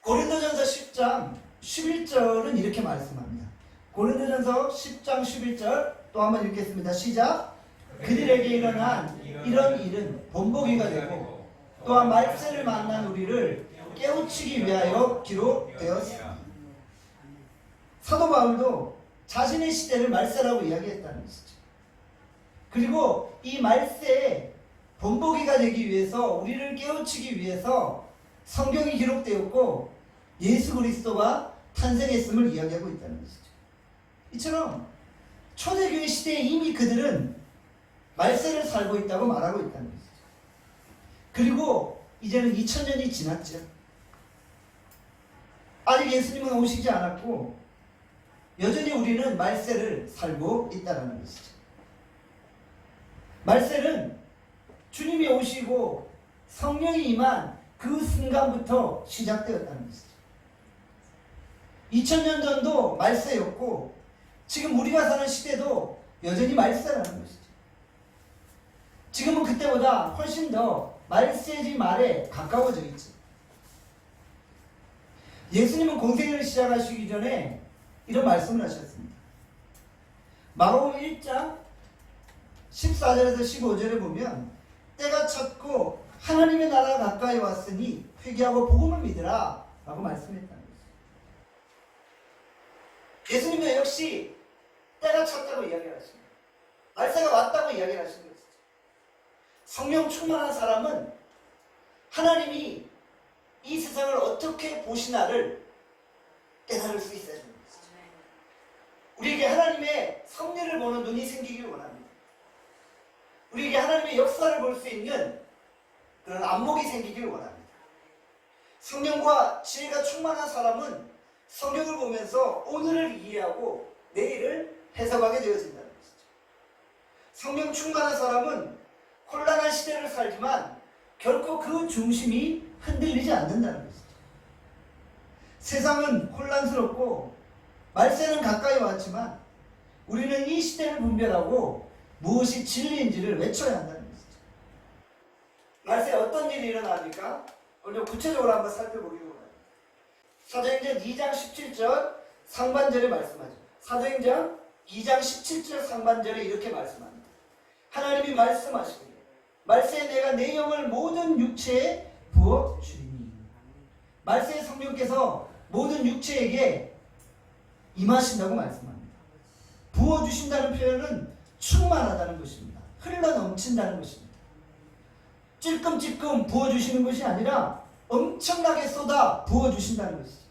고린도전서 10장 11절은 이렇게 말씀합니다. 고린도전서 10장 11절 또 한번 읽겠습니다. 시작. 그들에게 일어난 이런 일은 본보기가 되고 또한 말세를 만난 우리를 깨우치기 위하여 기록되었습니다. 사도 바울도 자신의 시대를 말세라고 이야기했다는 것이죠. 그리고 이 말세에 본보기가 되기 위해서 우리를 깨우치기 위해서 성경이 기록되었고 예수 그리스도가 탄생했음을 이야기하고 있다는 것이죠. 이처럼 초대교회 시대에 이미 그들은 말세를 살고 있다고 말하고 있다는 것이죠. 그리고 이제는 2000년이 지났죠. 아직 예수님은 오시지 않았고 여전히 우리는 말세를 살고 있다는 것이죠. 말세는 주님이 오시고 성령이 임한 그 순간부터 시작되었다는 것이죠. 2000년 전도 말세였고 지금 우리가 사는 시대도 여전히 말세라는 것이죠. 지금은 그때보다 훨씬 더 말세지 말에 가까워져 있죠. 예수님은 공생애를 시작하시기 전에 이런 말씀을 하셨습니다. 마가복음 1장 14절에서 15절에 보면 때가 찼고 하나님의 나라가 가까이 왔으니 회개하고 복음을 믿으라 라고 말씀했다는 것입니다. 예수님은 역시 때가 찼다고 이야기를 하십니다. 말세가 왔다고 이야기를 하시는 것이죠. 성령 충만한 사람은 하나님이 이 세상을 어떻게 보시나를 깨달을 수 있어야 합니다. 우리에게 하나님의 섭리를 보는 눈이 생기길 원합니다. 우리에게 하나님의 역사를 볼 수 있는 그런 안목이 생기길 원합니다. 성령과 지혜가 충만한 사람은 성경을 보면서 오늘을 이해하고 내일을 해석하게 되어진다는 것이죠. 성령 충만한 사람은 혼란한 시대를 살지만 결코 그 중심이 흔들리지 않는다는 것이죠. 세상은 혼란스럽고 말세는 가까이 왔지만 우리는 이 시대를 분별하고 무엇이 진리인지를 외쳐야 한다는 것이죠. 말세에 어떤 일이 일어납니까? 오늘 구체적으로 한번 살펴보기로 합니다. 사도행전 2장 17절 상반절에 말씀하죠. 사도행전 2장 17절 상반절에 이렇게 말씀합니다. 하나님이 말씀하시기를 말세에 내가 내 영을 모든 육체에 부어 주리니. 말세의 성령께서 모든 육체에게 임하신다고 말씀합니다. 부어주신다는 표현은 충만하다는 것입니다. 흘러넘친다는 것입니다. 찔끔찔끔 부어주시는 것이 아니라 엄청나게 쏟아 부어주신다는 것이죠.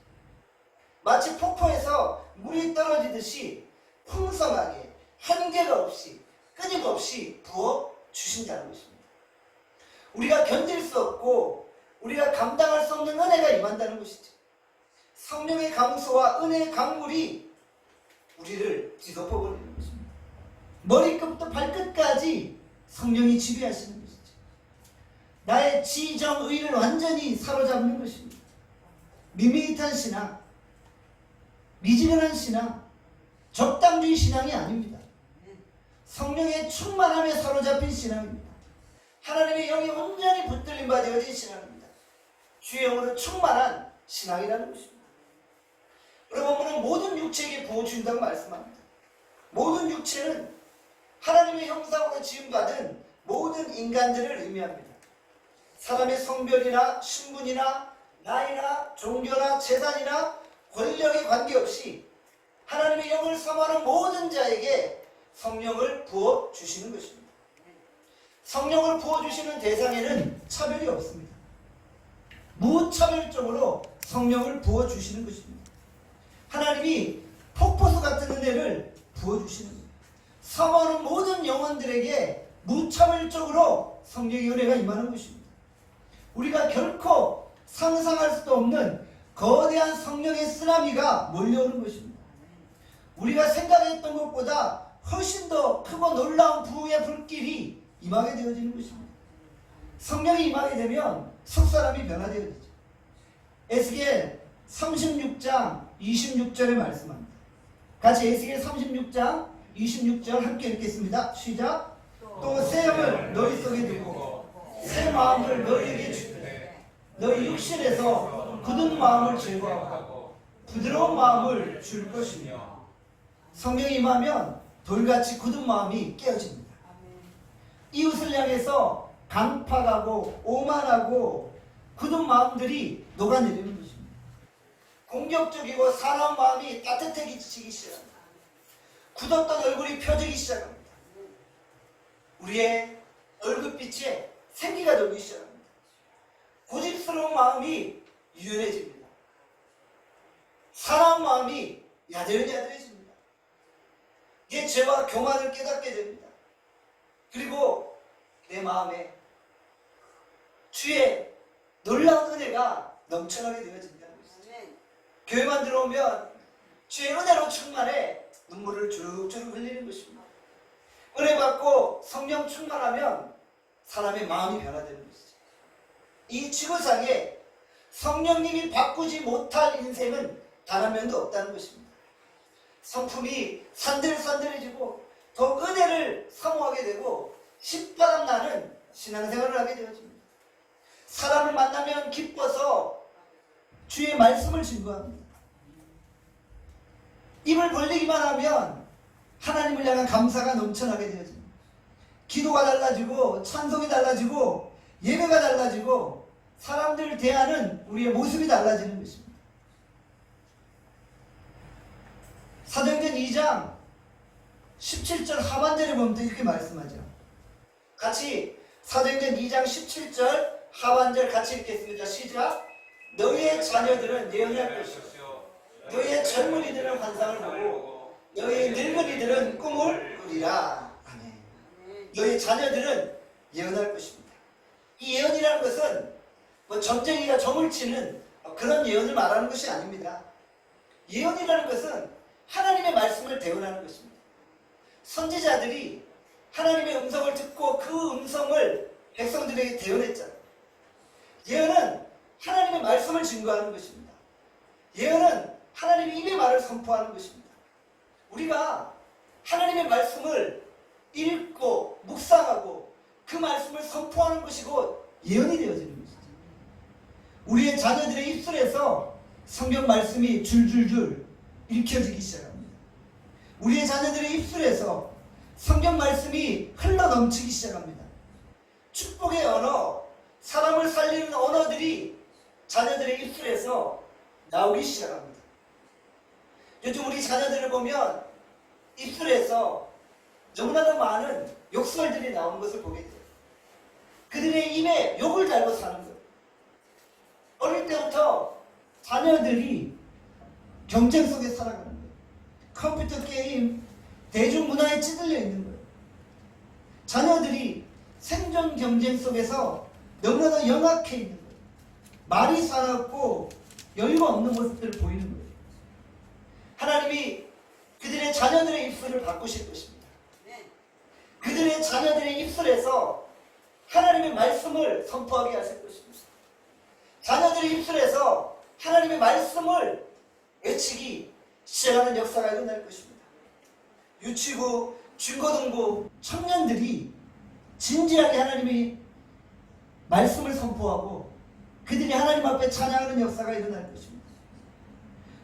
마치 폭포에서 물이 떨어지듯이 풍성하게 한계가 없이 끊임없이 부어주신다는 것입니다. 우리가 견딜 수 없고 우리가 감당할 수 없는 은혜가 임한다는 것이죠. 성령의 강수와 은혜의 강물이 우리를 뒤덮어버리는 것입니다. 머리끝부터 발끝까지 성령이 지배하시는 것이죠. 나의 지정의를 완전히 사로잡는 것입니다. 밋밋한 신앙, 미지근한 신앙, 적당주의 신앙이 아닙니다. 성령의 충만함에 사로잡힌 신앙입니다. 하나님의 영이 온전히 붙들림 바 되어진 신앙입니다. 주의 영으로 충만한 신앙이라는 것입니다. 여러분, 모든 육체에게 부어주신다고 말씀합니다. 모든 육체는 하나님의 형상으로 지음받은 모든 인간들을 의미합니다. 사람의 성별이나 신분이나 나이나 종교나 재산이나 권력에 관계없이 하나님의 영을 사모하는 모든 자에게 성령을 부어주시는 것입니다. 성령을 부어주시는 대상에는 차별이 없습니다. 무차별적으로 성령을 부어주시는 것입니다. 하나님이 폭포수 같은 은혜를 부어주시는 것입니다. 사모하는 모든 영혼들에게 무차별적으로 성령의 은혜가 임하는 것입니다. 우리가 결코 상상할 수도 없는 거대한 성령의 쓰나미가 몰려오는 것입니다. 우리가 생각했던 것보다 훨씬 더 크고 놀라운 부흥의 불길이 임하게 되어지는 것입니다. 성령이 임하게 되면 속사람이 변화되어지죠. 에스겔 36장 26절에 말씀합니다. 같이 에스겔 36장 26절 함께 읽겠습니다. 시작. 또 새 영을 너희 속에 두고 새 마음을 너희에게 주되 너희 육신에서 굳은 마음을 제거하고 부드러운 마음을 줄 것이며 성령이 임하면 돌같이 굳은 마음이 깨어집니다. 이웃을 향해서 강팍하고 오만하고 굳은 마음들이 녹아내리는 것입니다. 공격적이고 사나운 마음이 따뜻해지기 시작합니다. 굳었던 얼굴이 펴지기 시작합니다. 우리의 얼굴빛에 생기가 돌기 시작합니다. 고집스러운 마음이 유연해집니다. 사나운 마음이 야들야들해집니다. 내 죄와 교만을 깨닫게 됩니다. 그리고 내 마음에 주의 놀라운 은혜가 넘쳐나게 되어진다는 것입니다. 교회만 들어오면 주의 은혜로 충만해 눈물을 주룩주룩 흘리는 것입니다. 은혜 받고 성령 충만하면 사람의 마음이 변화되는 것이죠. 이 지구상에 성령님이 바꾸지 못할 인생은 단 한 명도 없다는 것입니다. 성품이 산들산들해지고 더 은혜를 사모하게 되고 신바람 나는 신앙생활을 하게 되어집니다. 사람을 만나면 기뻐서 주의 말씀을 증거합니다. 입을 벌리기만 하면 하나님을 향한 감사가 넘쳐나게 되어집니다. 기도가 달라지고 찬송이 달라지고 예배가 달라지고 사람들을 대하는 우리의 모습이 달라지는 것입니다. 사도행전 2장 17절 하반절에 보면 이렇게 말씀하죠. 같이 사도행전 2장 17절 하반절 같이 읽겠습니다. 시작. 너희의 자녀들은 예언할 것이요 너희의 젊은이들은 환상을 보고 너희의 늙은이들은 꿈을 꾸리라. 아멘. 너희의 자녀들은 예언할 것입니다. 이 예언이라는 것은 뭐 점쟁이가 점을 치는 그런 예언을 말하는 것이 아닙니다. 예언이라는 것은 하나님의 말씀을 대언하는 것입니다. 선지자들이 하나님의 음성을 듣고 그 음성을 백성들에게 대언했잖아요. 예언은 하나님의 말씀을 증거하는 것입니다. 예언은 하나님의 입의 말을 선포하는 것입니다. 우리가 하나님의 말씀을 읽고 묵상하고 그 말씀을 선포하는 것이고 예언이 되어지는 것이죠. 우리의 자녀들의 입술에서 성경 말씀이 줄줄줄 읽혀지기 시작합니다. 우리의 자녀들의 입술에서 성경 말씀이 흘러넘치기 시작합니다. 축복의 언어, 사람을 살리는 언어들이 자녀들의 입술에서 나오기 시작합니다. 요즘 우리 자녀들을 보면 입술에서 너무나도 많은 욕설들이 나오는 것을 보게 돼요. 그들의 입에 욕을 달고 사는 거예요. 어릴 때부터 자녀들이 경쟁 속에 살아가는 거예요. 컴퓨터 게임, 대중문화에 찌들려 있는 거예요. 자녀들이 생존 경쟁 속에서 너무나도 영악해 있는 거예요. 말이 사납고 여유가 없는 모습들을 보이는 거예요. 하나님이 그들의 자녀들의 입술을 바꾸실 것입니다. 그들의 자녀들의 입술에서 하나님의 말씀을 선포하게 하실 것입니다. 자녀들의 입술에서 하나님의 말씀을 외치기 시작하는 역사가 일어날 것입니다. 유치부, 중고등부 청년들이 진지하게 하나님의 말씀을 선포하고 그들이 하나님 앞에 찬양하는 역사가 일어날 것입니다.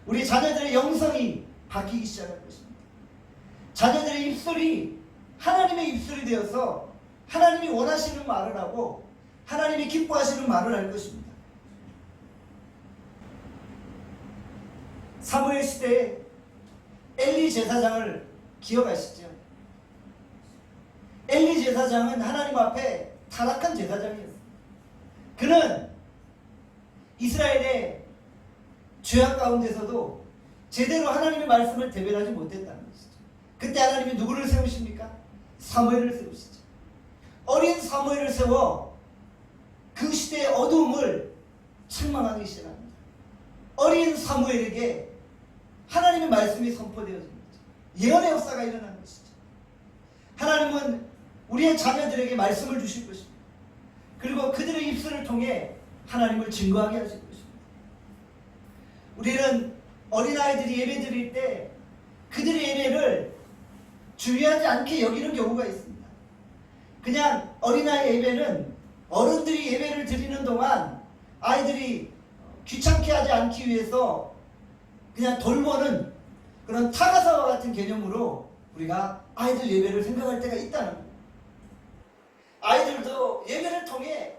우리 자녀들의 영성이 바뀌기 시작할 것입니다. 자녀들의 입술이 하나님의 입술이 되어서 하나님이 원하시는 말을 하고 하나님이 기뻐하시는 말을 할 것입니다. 사무엘 시대에 엘리 제사장을 기억하시죠? 엘리 제사장은 하나님 앞에 타락한 제사장이었습니다. 그는 이스라엘의 죄악 가운데서도 제대로 하나님의 말씀을 대변하지 못했다는 것이죠. 그때 하나님이 누구를 세우십니까? 사무엘을 세우시죠. 어린 사무엘을 세워 그 시대의 어두움을 책망하기 시작합니다. 어린 사무엘에게 하나님의 말씀이 선포되어집니다. 예언의 역사가 일어나는 것이죠. 하나님은 우리의 자녀들에게 말씀을 주실 것입니다. 그리고 그들의 입술을 통해 하나님을 증거하게 하실 것입니다. 우리는 어린아이들이 예배 드릴 때 그들의 예배를 중요하지 않게 여기는 경우가 있습니다. 그냥 어린아이 예배는 어른들이 예배를 드리는 동안 아이들이 귀찮게 하지 않기 위해서 그냥 돌보는 그런 타가사와 같은 개념으로 우리가 아이들 예배를 생각할 때가 있다는 거예요. 아이들도 예배를 통해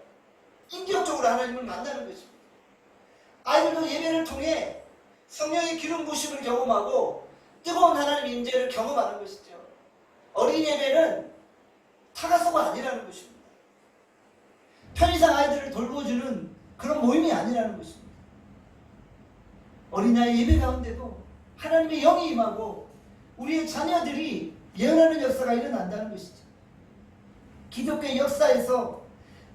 인격적으로 하나님을 만나는 것입니다. 아이들도 예배를 통해 성령의 기름 부심을 경험하고 뜨거운 하나님의 임재를 경험하는 것이죠. 어린 예배는 타가서가 아니라는 것입니다. 편의상 아이들을 돌보주는 그런 모임이 아니라는 것입니다. 어린아이 예배 가운데도 하나님의 영이 임하고 우리의 자녀들이 예언하는 역사가 일어난다는 것이죠. 기독교의 역사에서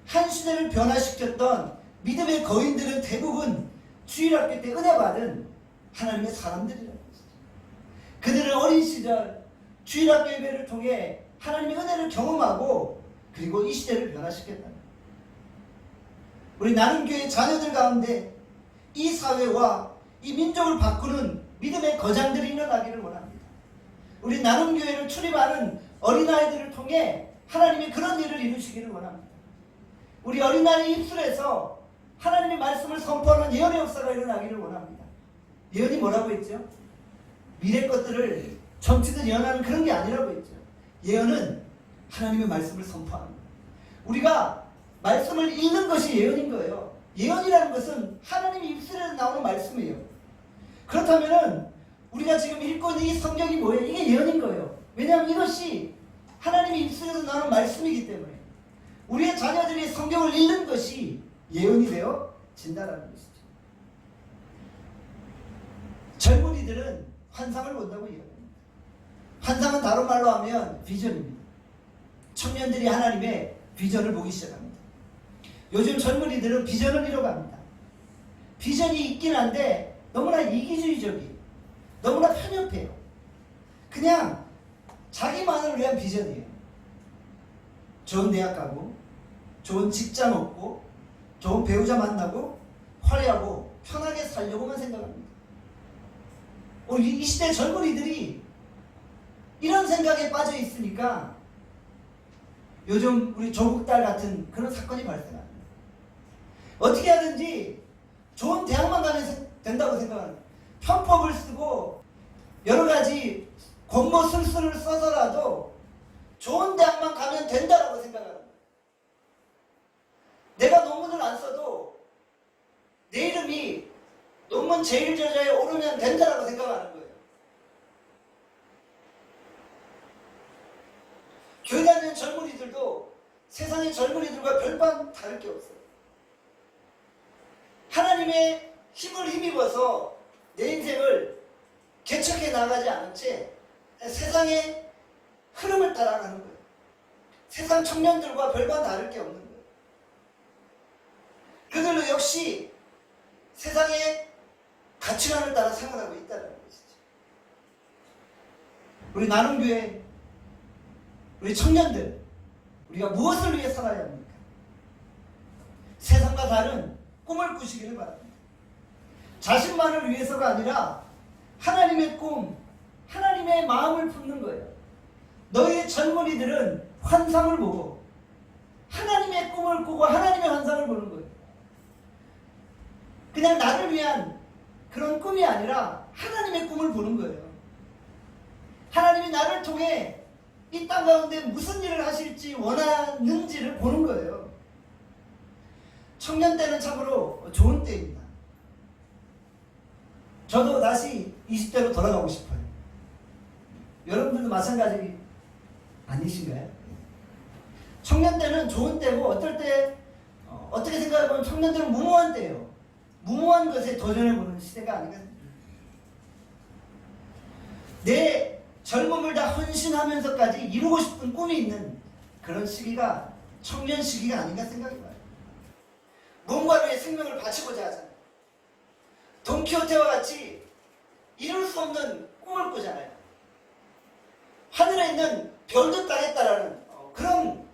한 시대를 변화시켰던 믿음의 거인들은 대부분 주일학교 때 은혜 받은 하나님의 사람들이라는 것이죠. 그들은 어린 시절 주일학교 예배를 통해 하나님의 은혜를 경험하고 그리고 이 시대를 변화시켰다는 거예요. 우리 나눔교회 자녀들 가운데 이 사회와 이 민족을 바꾸는 믿음의 거장들이 일어나기를 원합니다. 우리 나눔교회를 출입하는 어린아이들을 통해 하나님이 그런 일을 이루시기를 원합니다. 우리 어린아이 입술에서 하나님의 말씀을 선포하는 예언의 역사가 일어나기를 원합니다. 예언이 뭐라고 했죠? 미래 것들을 정치들 예언하는 그런 게 아니라고 했죠. 예언은 하나님의 말씀을 선포하는 거예요. 우리가 말씀을 읽는 것이 예언인 거예요. 예언이라는 것은 하나님의 입술에서 나오는 말씀이에요. 그렇다면은 우리가 지금 읽고 있는 이 성경이 뭐예요? 이게 예언인 거예요. 왜냐하면 이것이 하나님의 입술에서 나오는 말씀이기 때문에 우리의 자녀들이 성경을 읽는 것이 예언이 되어진다는 것이죠. 젊은이들은 환상을 본다고 이야기합니다. 환상은 다른 말로 하면 비전입니다. 청년들이 하나님의 비전을 보기 시작합니다. 요즘 젊은이들은 비전을 잃어갑니다. 비전이 있긴 한데 너무나 이기주의적이에요. 너무나 편협해요. 그냥 자기만을 위한 비전이에요. 좋은 대학 가고 좋은 직장 얻고 좋은 배우자 만나고 화려하고 편하게 살려고만 생각합니다. 이 시대 젊은이들이 이런 생각에 빠져 있으니까 요즘 우리 조국 딸 같은 그런 사건이 발생합니다. 어떻게 하든지 좋은 대학만 가면 된다고 생각하는 거예요. 편법을 쓰고 여러 가지 권모술수를 써서라도 좋은 대학만 가면 된다라고 생각하는 거예요. 내가 논문을 안 써도 내 이름이 논문 제1저자에 오르면 된다라고 생각하는 거예요. 교회 다니는 젊은이들도 세상의 젊은이들과 별반 다를 게 없어요. 하나님의 힘을 힘입어서 내 인생을 개척해 나가지 않은 채 세상의 흐름을 따라가는 거예요. 세상 청년들과 별반 다를 게 없는 거예요. 그들도 역시 세상의 가치관을 따라 생활하고 있다는 것이죠. 우리 나눔교회, 우리 청년들, 우리가 무엇을 위해 살아야 합니까? 세상과 다른 꿈을 꾸시기를 바랍니다. 자신만을 위해서가 아니라 하나님의 꿈, 하나님의 마음을 품는 거예요. 너희의 젊은이들은 환상을 보고 하나님의 꿈을 꾸고 하나님의 환상을 보는 거예요. 그냥 나를 위한 그런 꿈이 아니라 하나님의 꿈을 보는 거예요. 하나님이 나를 통해 이 땅 가운데 무슨 일을 하실지 원하는지를 보는 거예요. 청년 때는 참으로 좋은 때입니다. 저도 다시 20대로 돌아가고 싶어요. 여러분들도 마찬가지 아니신가요? 청년 때는 좋은 때고 어떨 때 어떻게 생각해보면 청년들은 무모한 때예요. 무모한 것에 도전해보는 시대가 아닌가. 내 젊음을 다 헌신하면서까지 이루고 싶은 꿈이 있는 그런 시기가 청년 시기가 아닌가 생각이 나요. 무언가를 위해 생명을 바치고자 하잖아요. 돈키호테와 같이 이룰 수 없는 꿈을 꾸잖아요. 하늘에 있는 별도 따겠다라는 그런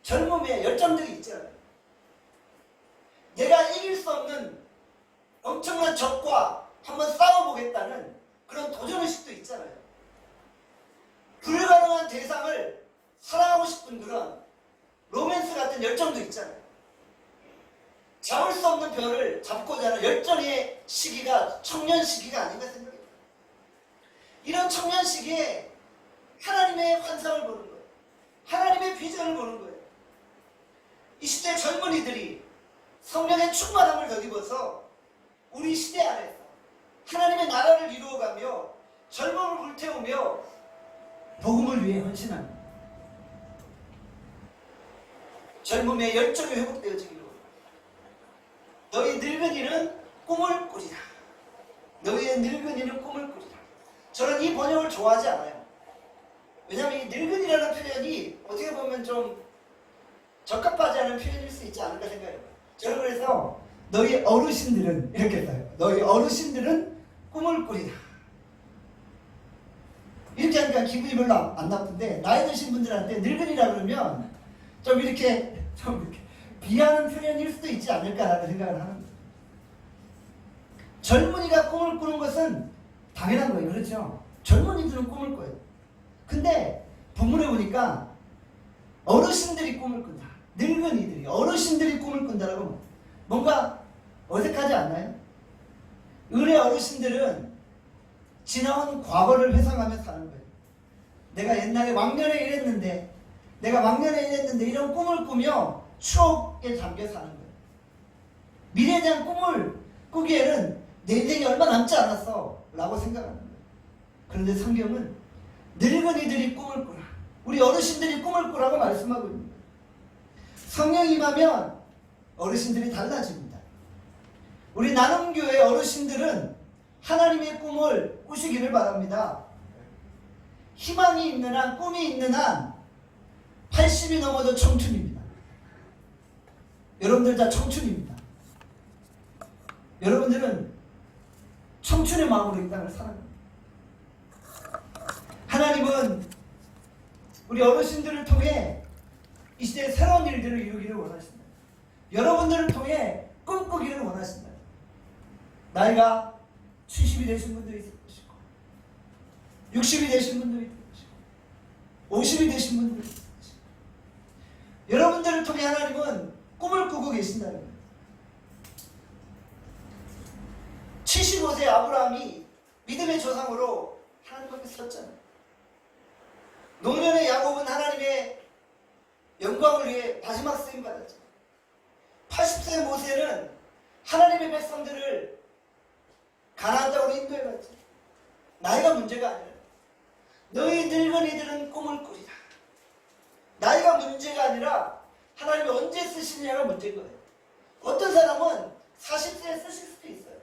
젊음의 열정들이 있잖아요. 내가 이길 수 없는 엄청난 적과 한번 싸워보겠다는 그런 도전의식도 있잖아요. 불가능한 대상을 사랑하고 싶은 그런 로맨스 같은 열정도 있잖아요. 잡을 수 없는 별을 잡고자 하는 열정의 시기가 청년 시기가 아닌가 생각해요. 이런 청년 시기에 하나님의 환상을 보는 거예요. 하나님의 비전을 보는 거예요. 이 시대 젊은이들이 성령의 충만함을 덧입어서 우리 시대 안에서 하나님의 나라를 이루어가며 젊음을 불태우며 복음을 위해 헌신합니다. 젊음의 열정이 회복되어지기를 원합니다. 너희 늙은이는 꿈을 꾸리라. 너희의 늙은이는 꿈을 꾸리라. 저는 이 번역을 좋아하지 않아요. 왜냐하면 이 늙은이라는 표현이 어떻게 보면 좀 적합하지 않은 표현일 수 있지 않을까 생각해요. 저는 그래서 너희 어르신들은 이렇게 써요. 너희 어르신들은 꿈을 꾸리라. 이렇게 하니까 기분이 별로 안 나쁜데, 나이 드신 분들한테 늙은이라 그러면 좀 이렇게 비하는 표현일 수도 있지 않을까라는 생각을 하는 거예요. 젊은이가 꿈을 꾸는 것은 당연한 거예요. 그렇죠? 젊은이들은 꿈을 꿔요. 근데 본문에 보니까 어르신들이 꿈을 꾼다. 늙은이들이, 어르신들이 꿈을 꾼다라고 뭔가 어색하지 않나요? 의뢰 어르신들은 지나온 과거를 회상하며 사는 거예요. 내가 옛날에 왕년에 이랬는데, 이런 꿈을 꾸며 추억에 잠겨 사는 거예요. 미래에 대한 꿈을 꾸기에는 내 인생이 얼마 남지 않았어 라고 생각하는 거예요. 그런데 성경은 늙은이들이 꿈을 꾸라, 우리 어르신들이 꿈을 꾸라고 말씀하고 있는 거예요. 성령이 임하면 어르신들이 달라집니다. 우리 나눔교회 어르신들은 하나님의 꿈을 꾸시기를 바랍니다. 희망이 있는 한, 꿈이 있는 한 80이 넘어도 청춘입니다. 여러분들 다 청춘입니다. 여러분들은 청춘의 마음으로 이 땅을 살아갑니다. 하나님은 우리 어르신들을 통해 이 시대에 새로운 일들을 이루기를 원하신다. 여러분들을 통해 꿈꾸기를 원하신다. 나이가 70이 되신 분들이 있을 것이고, 60이 되신 분들이 있을 것이고, 50이 되신 분들이 있을 것이고, 여러분들을 통해 하나님은 꿈을 꾸고 계신다는 거예요. 75세 아브라함이 믿음의 조상으로 하나님 앞에 섰잖아요. 노년의 야곱은 하나님의 영광을 위해 마지막 쓰임 받았잖아요. 80세 모세는 하나님의 백성들을 가나안 땅으로 인도해 갔죠. 나이가 문제가 아니라 너희 늙은이들은 꿈을 꾸리라. 나이가 문제가 아니라 하나님이 언제 쓰시느냐가 문제인 거예요. 어떤 사람은 40세에 쓰실 수도 있어요.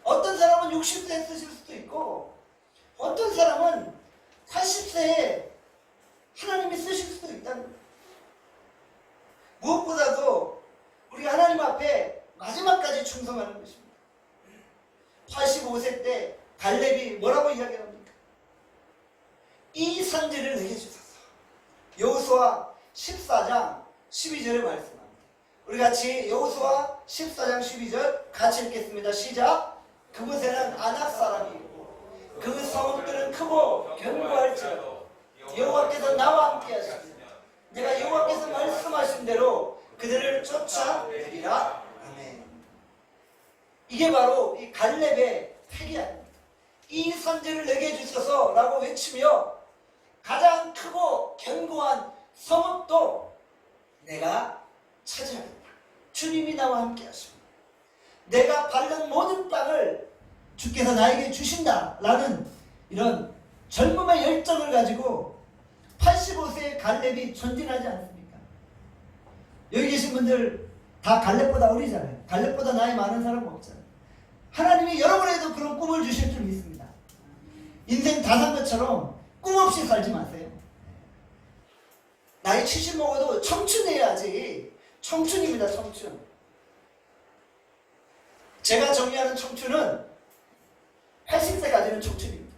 어떤 사람은 60세에 쓰실 수도 있고, 어떤 사람은 80세에 하나님이 쓰실 수도 있다는 거예요. 무엇보다도 우리가 하나님 앞에 마지막까지 충성하는 것입니다. 85세 때 갈렙이 뭐라고 이야기합니까? 이 산지를 내게 주소서. 여호수아 14장 12절에 말씀합니다. 우리 같이 여호수아 14장 12절 같이 읽겠습니다. 시작. 그곳에는 아낙 사람이 있고 그 성읍들은 크고 견고할지라도 여호와께서 나와 함께 하시니 내가 여호와께서 말씀하신 대로 그들을 쫓아내리라. 아멘. 이게 바로 이 갈렙의 회개입니다. 이 산지를 내게 주소서 라고 외치며 가장 크고 견고한 성읍도 내가 차지하겠다. 주님이 나와 함께 하십니다. 내가 밟는 모든 땅을 주께서 나에게 주신다 라는 이런 젊음의 열정을 가지고 85세의 갈렙이 전진하지 않습니까? 여기 계신 분들 다 갈렙보다 어리잖아요. 갈렙보다 나이 많은 사람 없잖아요. 하나님이 여러분에도 그런 꿈을 주실 줄 믿습니다. 인생 다 산 것처럼 꿈 없이 살지 마세요. 나이 70 먹어도 청춘해야지. 청춘입니다. 청춘. 제가 정의하는 청춘은 80세까지는 청춘입니다.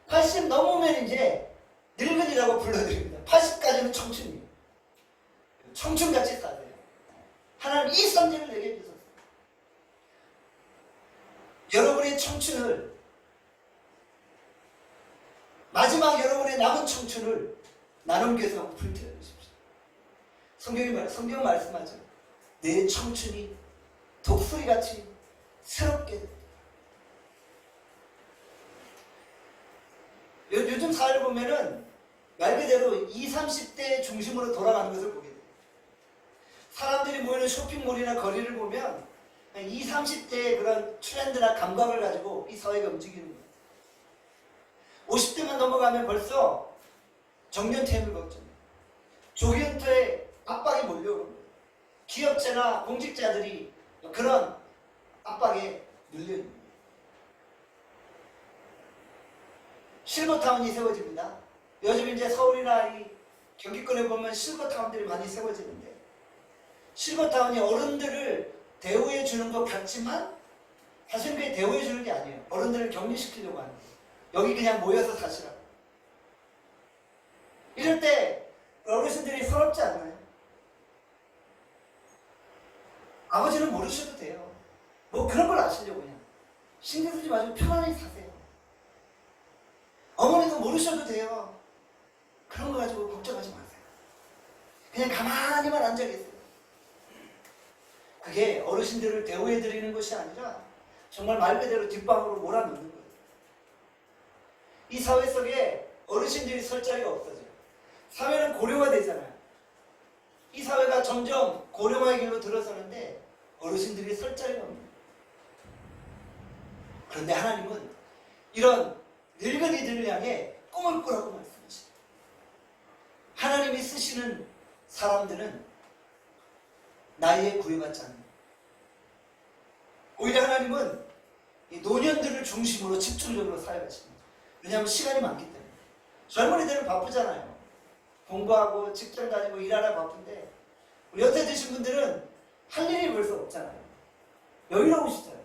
80 넘으면 이제 늙은이라고 불러드립니다. 80까지는 청춘이에요. 청춘같이 사세요. 하나님 이 선지를 내게 주셨어요. 여러분의 청춘을, 마지막 여러분의 남은 청춘을 나눔교회에서 불태워 주십시오. 성경 말씀하죠. 내 청춘이 독수리같이 새롭게 요즘 사회를 보면은 말 그대로 20, 30대 중심으로 돌아가는 것을 보게 돼요. 사람들이 모이는 쇼핑몰이나 거리를 보면 20, 30대의 그런 트렌드나 감각을 가지고 이 사회가 움직이는 거예요. 50대만 넘어가면 벌써 정년퇴임을 걱정해요. 조기은퇴에 압박이 몰려오는 거예요. 기업체나 공직자들이 그런 압박에 눌려있는 거예요. 실버타운이 세워집니다. 요즘 이제 서울이나 이 경기권에 보면 실버타운들이 많이 세워지는데, 실버타운이 어른들을 대우해 주는 것 같지만 사실 그게 대우해 주는 게 아니에요. 어른들을 격리시키려고 하는 거예요. 여기 그냥 모여서 사시라고. 이럴 때 어르신들이 서럽지 않나요? 아버지는 모르셔도 돼요. 뭐 그런 걸 아시려고 그냥 신경 쓰지 마시고 편안히 사세요. 어머니도 모르셔도 돼요. 그런 거 가지고 걱정하지 마세요. 그냥 가만히만 앉아 계세요. 그게 어르신들을 대우해드리는 것이 아니라 정말 말 그대로 뒷방으로 몰아넣는 거예요. 이 사회 속에 어르신들이 설 자리가 없어져요. 사회는 고령화되잖아요. 이 사회가 점점 고령화의 길로 들어서는데 어르신들이 설 자리가 없는 거예요. 그런데 하나님은 이런 늙은이들을 향해 꿈을 꾸라고 말씀하십니다. 하나님이 쓰시는 사람들은 나이에 구애받지 않는 거예요. 오히려 하나님은 이 노년들을 중심으로 집중적으로 사역하십니다. 왜냐하면 시간이 많기 때문에. 젊은이들은 바쁘잖아요. 공부하고 직장 다니고 일하라 바쁜데 우리 연세 드신 분들은 할 일이 벌써 없잖아요. 여유로우시잖아요.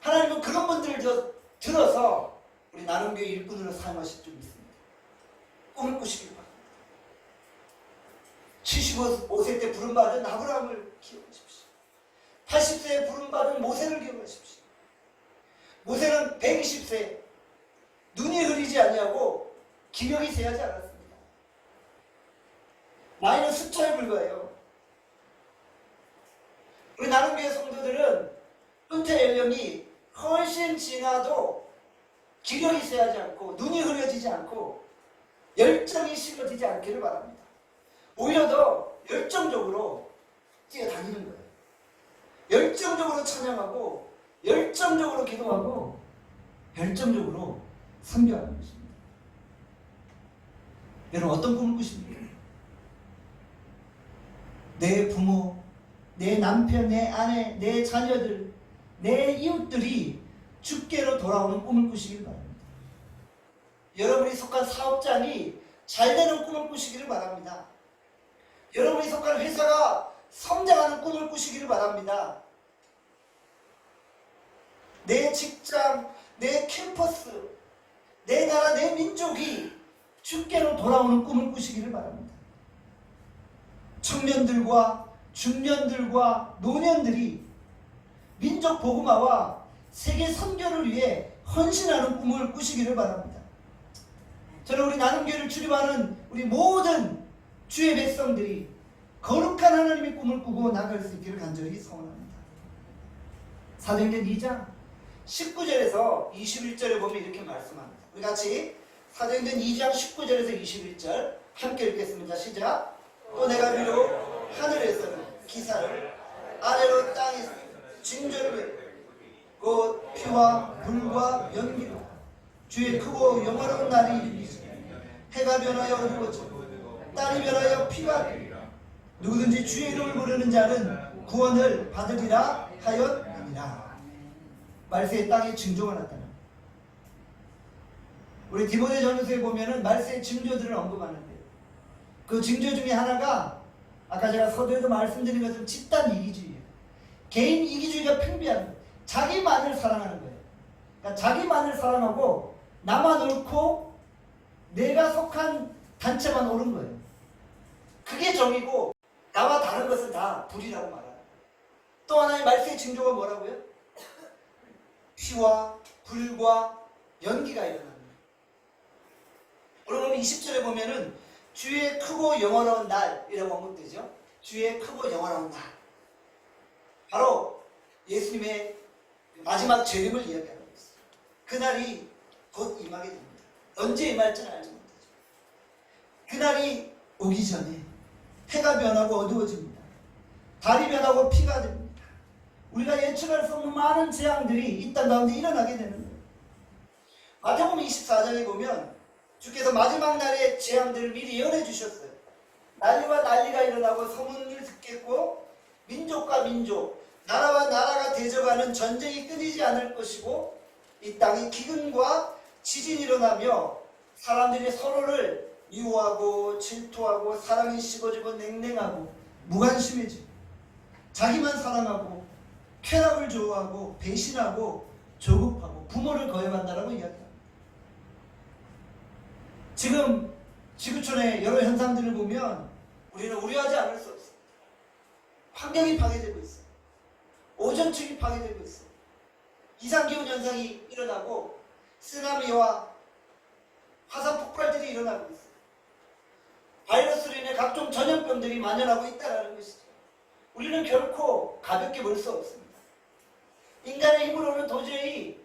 하나님은 그런 분들도 들어서 우리 나눔교회 일꾼으로 사용하실 줄 믿습니다. 꿈을 꾸시길 바랍니다. 75세 때 부름받은 아브라함을 기억하십시오. 80세에 부름받은 모세를 기억하십시오. 모세는 120세 눈이 흐리지 아니하고 기력이 세하지 않았습니다. 나이는 숫자에 불과해요. 우리 나눔교회 성도들은 은퇴 연령이 훨씬 지나도 기력이 세하지 않고 눈이 흐려지지 않고 열정이 식어지지 않기를 바랍니다. 오히려 더 열정적으로 뛰어다니는 거예요. 열정적으로 찬양하고 열정적으로 기도하고 열정적으로 선교하는 것입니다. 여러분 어떤 꿈을 꾸십니까? 내 부모, 내 남편, 내 아내, 내 자녀들, 내 이웃들이 주께로 돌아오는 꿈을 꾸시길 바랍니다. 여러분이 속한 사업장이 잘 되는 꿈을 꾸시기를 바랍니다. 여러분이 속한 회사가 성장하는 꿈을 꾸시기를 바랍니다. 내 직장, 내 캠퍼스, 내 나라, 내 민족이 주께로 돌아오는 꿈을 꾸시기를 바랍니다. 청년들과 중년들과 노년들이 민족 복음화와 세계 선교를 위해 헌신하는 꿈을 꾸시기를 바랍니다. 저는 우리 나눔교회를 출입하는 우리 모든 주의 백성들이 거룩한 하나님의 꿈을 꾸고 나갈 수 있기를 간절히 소원합니다. 사도행전 2장 19절에서 21절에 보면 이렇게 말씀합니다. 우리 같이 사도행전 2장 19절에서 21절 함께 읽겠습니다. 시작. 또 내가 비록 하늘에서는 기사를 아래로 땅에서 징조를 곧 피와 불과 연기로 주의 크고 영원한 날이 이르리니 해가 변하여 어두워지고 땅이 변하여 피가 되리라. 누구든지 주의 이름을 부르는 자는 구원을 받으리라 하였느니라. 말세의 땅에 징조가 나타나. 우리 디모데전서에 보면은 말세의 징조들을 언급하는데 그 징조 중에 하나가 아까 제가 서두에도 말씀드린 것처럼 집단 이기주의예요. 개인 이기주의가 팽배한 거예요. 자기만을 사랑하는 거예요. 그러니까 자기만을 사랑하고 나만 옳고 내가 속한 단체만 옳은 거예요. 그게 정이고 나와 다른 것은 다 불이라고 말하는 거예요. 또 하나의 말세의 징조가 뭐라고요? 피와 불과 연기가 일어나는 거예요. 오늘 20절에 보면은 주의 크고 영원한 날이라고 언급되죠. 주의 크고 영원한 날. 바로 예수님의 마지막 재림을 이야기하고 있어요. 그날이 곧 임하게 됩니다. 언제 임할지는 알지 못하죠. 그날이 오기 전에 해가 변하고 어두워집니다. 달이 변하고 피가 됩니다. 우리가 예측할 수 없는 많은 재앙들이 이 땅 가운데 일어나게 되는 거예요. 마태복음 24장에 보면 주께서 마지막 날의 재앙들을 미리 예언해 주셨어요. 난리와 난리가 일어나고 소문을 듣겠고 민족과 민족, 나라와 나라가 대적하는 전쟁이 끊이지 않을 것이고 이 땅에 기근과 지진이 일어나며 사람들이 서로를 미워하고 질투하고 사랑이 식어지고 냉랭하고 무관심해지고 자기만 사랑하고 쾌락을 좋아하고 배신하고 조급하고 부모를 거역한다라고 이야기합니다. 지금 지구촌의 여러 현상들을 보면 우리는 우려하지 않을 수 없습니다. 환경이 파괴되고 있어요. 오존층이 파괴되고 있어요. 이상기온 현상이 일어나고 쓰나미와 화산 폭발들이 일어나고 있어요. 바이러스로 인해 각종 전염병들이 만연하고 있다는 것이죠. 우리는 결코 가볍게 볼 수 없습니다. 인간의 힘으로는 도저히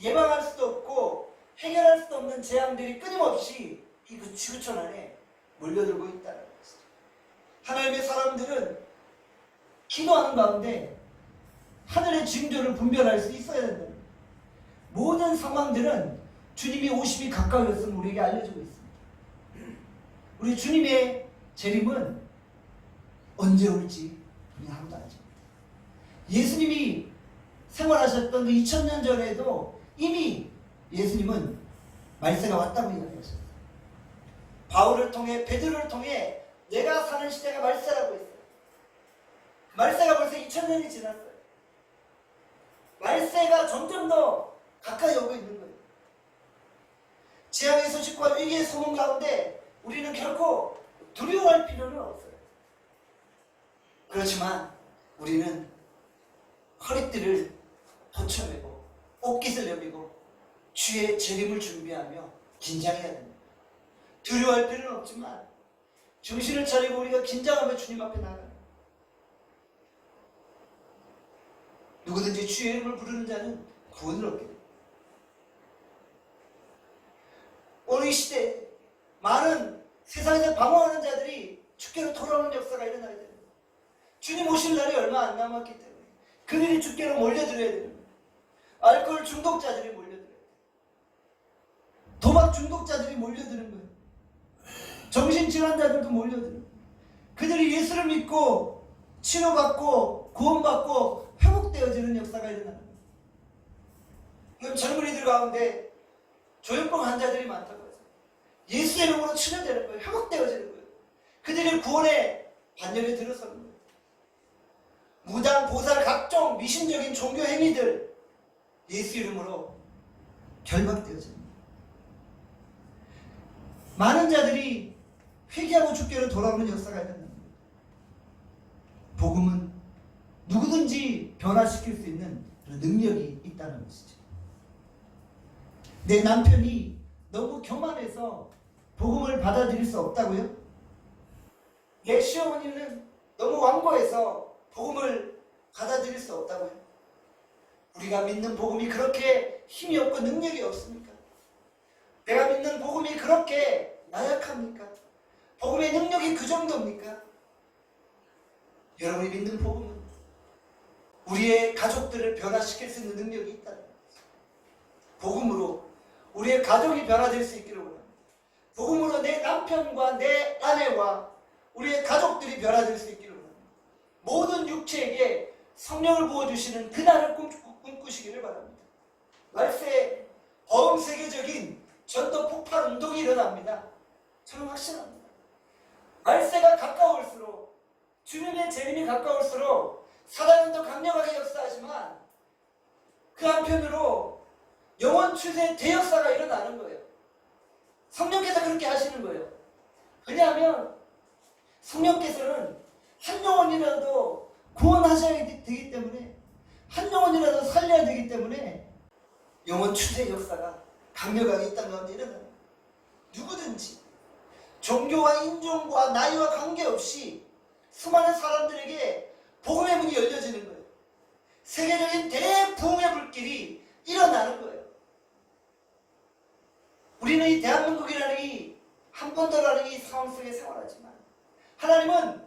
예방할 수도 없고 해결할 수도 없는 재앙들이 끊임없이 이 지구촌 안에 몰려들고 있다는 것이죠. 하나님의 사람들은 기도하는 가운데 하늘의 징조를 분별할 수 있어야 된다. 모든 상황들은 주님이 오심이 가까워졌음을 우리에게 알려주고 있습니다. 우리 주님의 재림은 언제 올지 우리는 아무도 알지 못합니다. 예수님이 생활하셨던 그 2000년 전에도 이미 예수님은 말세가 왔다고 이야기하셨어요. 바울을 통해 베드로를 통해 내가 사는 시대가 말세라고 했어요. 말세가 벌써 2000년이 지났어요. 말세가 점점 더 가까이 오고 있는 거예요. 재앙의 소식과 위기의 소문 가운데 우리는 결코 두려워할 필요는 없어요. 그렇지만 우리는 허리띠를 붙여매고 옷깃을 여미고 주의 재림을 준비하며 긴장해야 됩니다. 두려워할 필요는 없지만 정신을 차리고 우리가 긴장하며 주님 앞에 나가요. 누구든지 주의 이름을 부르는 자는 구원을 얻게 됩니다. 오늘 이 시대에 많은 세상에서 방황하는 자들이 주께로 돌아오는 역사가 일어나야 됩니다. 주님 오실 날이 얼마 안 남았기 때문에 그들이 주께로 몰려들어야 됩니다. 알코올 중독자들이 몰려들어야 돼요. 도박 중독자들이 몰려드는 거예요. 정신질환자들도 몰려드는 거예요. 그들이 예수를 믿고 치료받고 구원받고 회복되어지는 역사가 일어나는 거예요. 그럼 젊은이들 가운데 조현병 환자들이 많다고 해서 예수의 이름으로 치료되는 거예요. 회복되어지는 거예요. 그들이 구원의 반열에 들어서는 거예요. 무당, 보살, 각종 미신적인 종교 행위들 예수 이름으로 결박되어집니다. 많은 자들이 회개하고 주께로 돌아오는 역사가 일어납니다. 복음은 누구든지 변화시킬 수 있는 그런 능력이 있다는 것이죠. 내 남편이 너무 교만해서 복음을 받아들일 수 없다고요? 내 시어머니는 너무 완고해서 복음을 받아들일 수 없다고요? 우리가 믿는 복음이 그렇게 힘이 없고 능력이 없습니까? 내가 믿는 복음이 그렇게 나약합니까? 복음의 능력이 그 정도입니까? 여러분이 믿는 복음은 우리의 가족들을 변화시킬 수 있는 능력이 있다는 거죠. 복음으로 우리의 가족이 변화될 수 있기를 원합니다. 복음으로 내 남편과 내 아내와 우리의 가족들이 변화될 수 있기를 원합니다. 모든 육체에게 성령을 부어주시는 그날을 꿈꾸시기를 바랍니다. 말세에 범세계적인 전도 폭발 운동이 일어납니다. 저는 확신합니다. 말세가 가까울수록 주님의 재림이 가까울수록 사단은 더 강력하게 역사하지만 그 한편으로 영원 추세 대역사가 일어나는 거예요. 성령께서 그렇게 하시는 거예요. 왜냐하면 성령께서는 한 영혼이라도 구원하셔야 되기 때문에 한 영혼이라도 살려야 되기 때문에 영원 추세 역사가 강력하게 이 땅 가운데 일어납니다. 누구든지 종교와 인종과 나이와 관계없이 수많은 사람들에게 복음의 문이 열려지는 거예요. 세계적인 대부흥의 불길이 일어나는 거예요. 우리는 이 대한민국이라는 이 한 번도라는 이 상황 속에 생활하지만 하나님은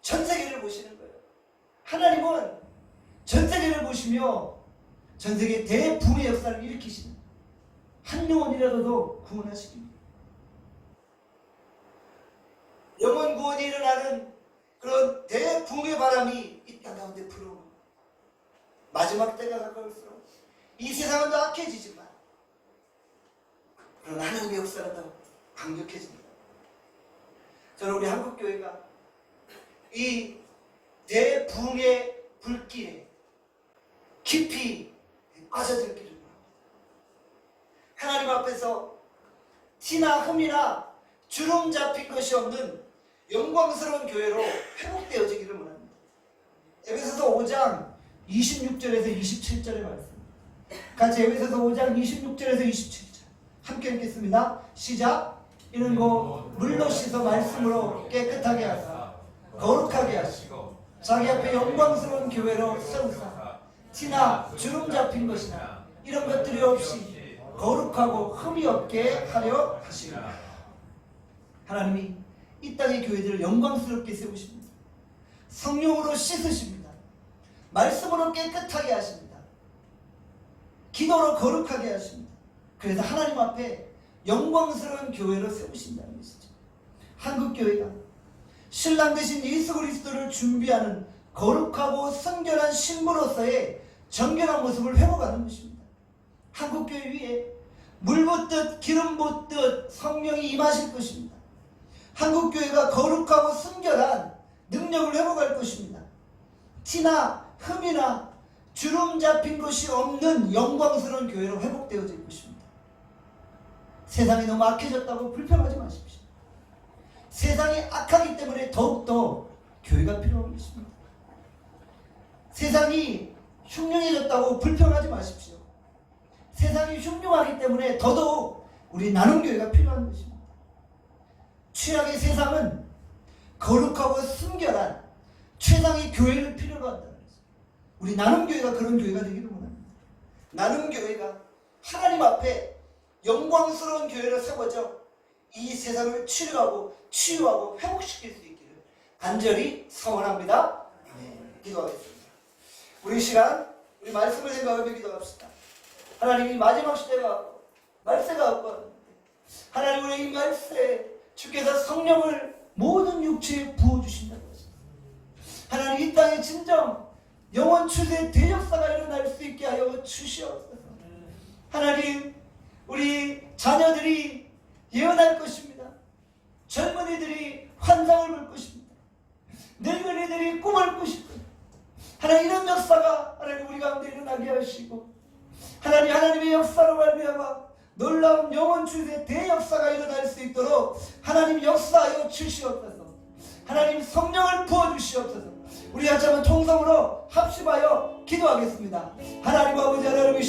전 세계를 보시는 거예요. 하나님은 전 세계를 보시며 전 세계 대부흥의 역사를 일으키시는 한 영혼이라도 구원하시기 영원 구원이 일어나는 그런 대부흥의 바람이 이 땅 가운데 불어옵니다. 마지막 때가 가까울수록 이 세상은 더 악해지지만 그러나 하나님의 역사는 더 강력해집니다. 저는 우리 한국교회가 이 대부흥의 불길에 깊이 빠져들기를 바랍니다. 하나님 앞에서 티나 흠이나 주름 잡힌 것이 없는 영광스러운 교회로 회복되어지기를 원합니다. 에베소서 5장 26절에서 27절의 말씀. 같이 에베소서 5장 26절에서 27절 함께 읽겠습니다. 시작. 이는 곧 물로 씻어 말씀으로 깨끗하게 하사 거룩하게 하시고 자기 앞에 영광스러운 교회로 세우사 티나 주름 잡힌 것이나 이런 것들이 없이 거룩하고 흠이 없게 하려 하시리라. 하나님이 이 땅의 교회들을 영광스럽게 세우십니다. 성령으로 씻으십니다. 말씀으로 깨끗하게 하십니다. 기도로 거룩하게 하십니다. 그래서 하나님 앞에 영광스러운 교회로 세우신다는 것이죠. 한국교회가 신랑 되신 예수 그리스도를 준비하는 거룩하고 성결한 신부로서의 정결한 모습을 회복하는 것입니다. 한국교회 위에 물 붓듯 기름 붓듯 성령이 임하실 것입니다. 한국교회가 거룩하고 순결한 능력을 회복할 것입니다. 티나 흠이나 주름 잡힌 것이 없는 영광스러운 교회로 회복되어질 것입니다. 세상이 너무 악해졌다고 불평하지 마십시오. 세상이 악하기 때문에 더욱더 교회가 필요한 것입니다. 세상이 흉흉해졌다고 불평하지 마십시오. 세상이 흉흉하기 때문에 더더욱 우리 나눔교회가 필요한 것입니다. 최악의 세상은 거룩하고 순결한 최상의 교회를 필요로 한다는 것입니다. 우리 나눔교회가 그런 교회가 되기를 원합니다. 나눔교회가 하나님 앞에 영광스러운 교회로 세워져 이 세상을 치료하고 치유하고 회복시킬 수 있기를 간절히 소원합니다. 기도하겠습니다. 우리 시간 우리 말씀을 생각하며 기도합시다. 하나님이 마지막 시대가 왔고 말세가 왔고 하나님 우리 이 말세에 주께서 성령을 모든 육체에 부어주신다는 것입니다. 하나님 이 땅에 진정 영원 추세 대역사가 일어날 수 있게 하여 주시옵소서. 하나님 우리 자녀들이 예언할 것입니다. 젊은이들이 환상을 볼 것입니다. 늙은이들이 꿈을 꾸실 것입니다. 하나님 이런 역사가 하나님 우리 가운데 일어나게 하시고 하나님의 역사로 말미암아 놀라운 영원 주의 대역사가 일어날 수 있도록 하나님 역사하여 주시옵소서. 하나님 성령을 부어주시옵소서. 우리 같이 한번 통성으로 합심하여 기도하겠습니다. 하나님 아버지 하나님의